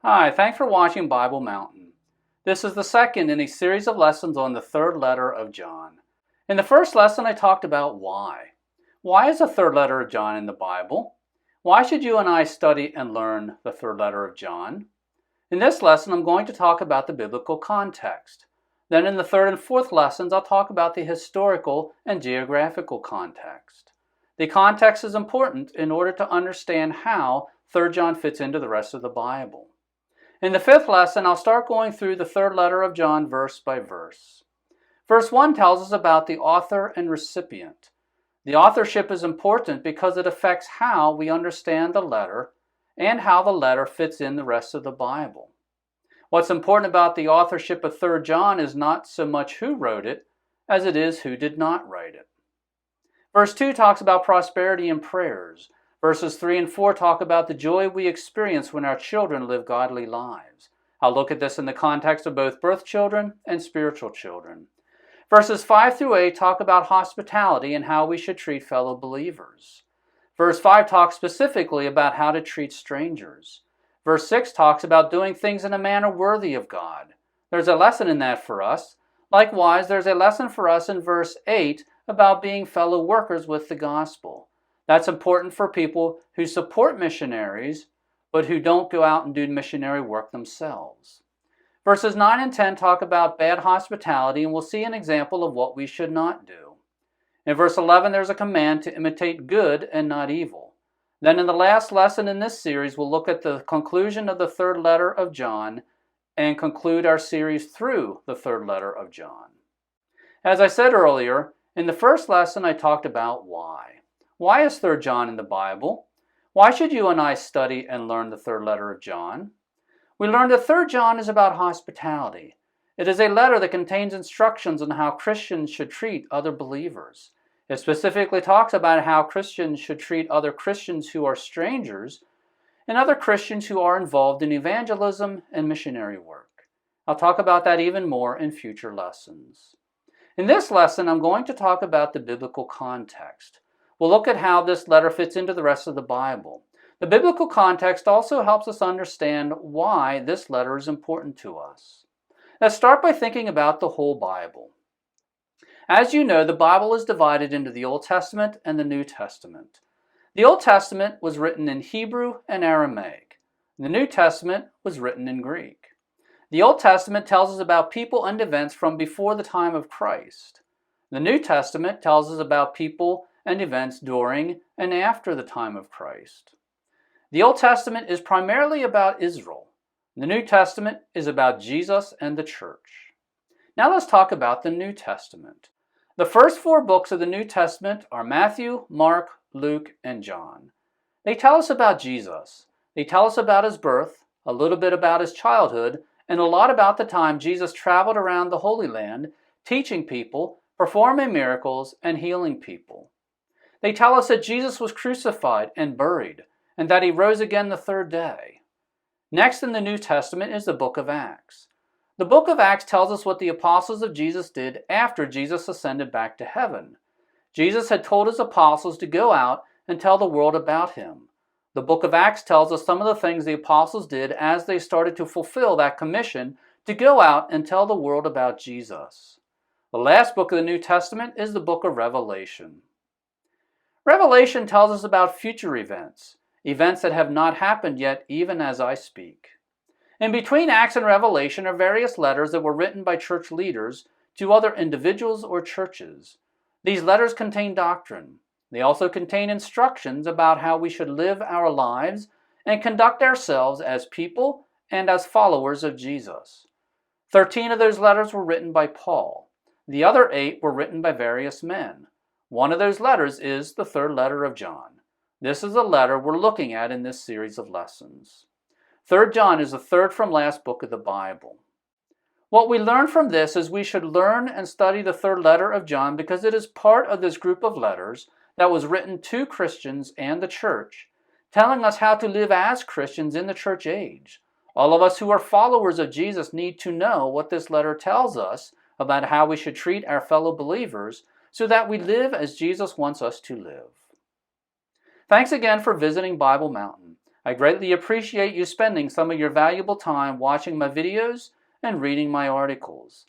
Hi, thanks for watching Bible Mountain. This is the second in a series of lessons on the third letter of John. In the first lesson, I talked about why. Why is the third letter of John in the Bible? Why should you and I study and learn the third letter of John? In this lesson, I'm going to talk about the biblical context. Then in the third and fourth lessons, I'll talk about the historical and geographical context. The context is important in order to understand how 3 John fits into the rest of the Bible. In the fifth lesson, I'll start going through the third letter of John verse by verse. Verse 1 tells us about the author and recipient. The authorship is important because it affects how we understand the letter and how the letter fits in the rest of the Bible. What's important about the authorship of 3 John is not so much who wrote it as it is who did not write it. Verse 2 talks about prosperity and prayers. Verses 3 and 4 talk about the joy we experience when our children live godly lives. I'll look at this in the context of both birth children and spiritual children. Verses 5 through 8 talk about hospitality and how we should treat fellow believers. Verse 5 talks specifically about how to treat strangers. Verse 6 talks about doing things in a manner worthy of God. There's a lesson in that for us. Likewise, there's a lesson for us in verse 8 about being fellow workers with the gospel. That's important for people who support missionaries, but who don't go out and do missionary work themselves. Verses 9 and 10 talk about bad hospitality, and we'll see an example of what we should not do. In verse 11, there's a command to imitate good and not evil. Then in the last lesson in this series, we'll look at the conclusion of the third letter of John and conclude our series through the third letter of John. As I said earlier, in the first lesson, I talked about why. Why is 3 John in the Bible? Why should you and I study and learn the third letter of John? We learned that 3 John is about hospitality. It is a letter that contains instructions on how Christians should treat other believers. It specifically talks about how Christians should treat other Christians who are strangers and other Christians who are involved in evangelism and missionary work. I'll talk about that even more in future lessons. In this lesson, I'm going to talk about the biblical context. We'll look at how this letter fits into the rest of the Bible. The biblical context also helps us understand why this letter is important to us. Let's start by thinking about the whole Bible. As you know, the Bible is divided into the Old Testament and the New Testament. The Old Testament was written in Hebrew and Aramaic. The New Testament was written in Greek. The Old Testament tells us about people and events from before the time of Christ. The New Testament tells us about people and events during and after the time of Christ. The Old Testament is primarily about Israel. The New Testament is about Jesus and the church. Now let's talk about the New Testament. The first 4 books of the New Testament are Matthew, Mark, Luke, and John. They tell us about Jesus. They tell us about his birth, a little bit about his childhood, and a lot about the time Jesus traveled around the Holy Land, teaching people, performing miracles, and healing people. They tell us that Jesus was crucified and buried, and that he rose again the third day. Next in the New Testament is the book of Acts. The book of Acts tells us what the apostles of Jesus did after Jesus ascended back to heaven. Jesus had told his apostles to go out and tell the world about him. The book of Acts tells us some of the things the apostles did as they started to fulfill that commission to go out and tell the world about Jesus. The last book of the New Testament is the book of Revelation. Revelation tells us about future events, events that have not happened yet even as I speak. In between Acts and Revelation are various letters that were written by church leaders to other individuals or churches. These letters contain doctrine. They also contain instructions about how we should live our lives and conduct ourselves as people and as followers of Jesus. 13 of those letters were written by Paul. The other 8 were written by various men. One of those letters is the third letter of John. This is the letter we're looking at in this series of lessons. 3 John is the third from last book of the Bible. What we learn from this is we should learn and study the third letter of John because it is part of this group of letters that was written to Christians and the church, telling us how to live as Christians in the church age. All of us who are followers of Jesus need to know what this letter tells us about how we should treat our fellow believers so that we live as Jesus wants us to live. Thanks again for visiting Bible Mountain. I greatly appreciate you spending some of your valuable time watching my videos and reading my articles.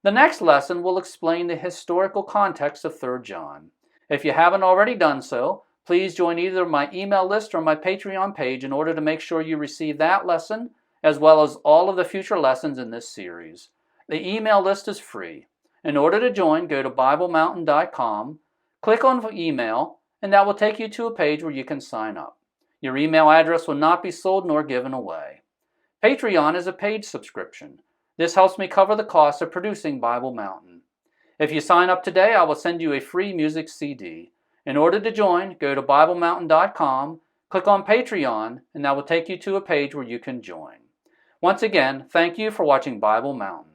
The next lesson will explain the historical context of 3 John. If you haven't already done so, please join either my email list or my Patreon page in order to make sure you receive that lesson, as well as all of the future lessons in this series. The email list is free. In order to join, go to BibleMountain.com, click on email, and that will take you to a page where you can sign up. Your email address will not be sold nor given away. Patreon is a paid subscription. This helps me cover the costs of producing Bible Mountain. If you sign up today, I will send you a free music CD. In order to join, go to BibleMountain.com, click on Patreon, and that will take you to a page where you can join. Once again, thank you for watching Bible Mountain.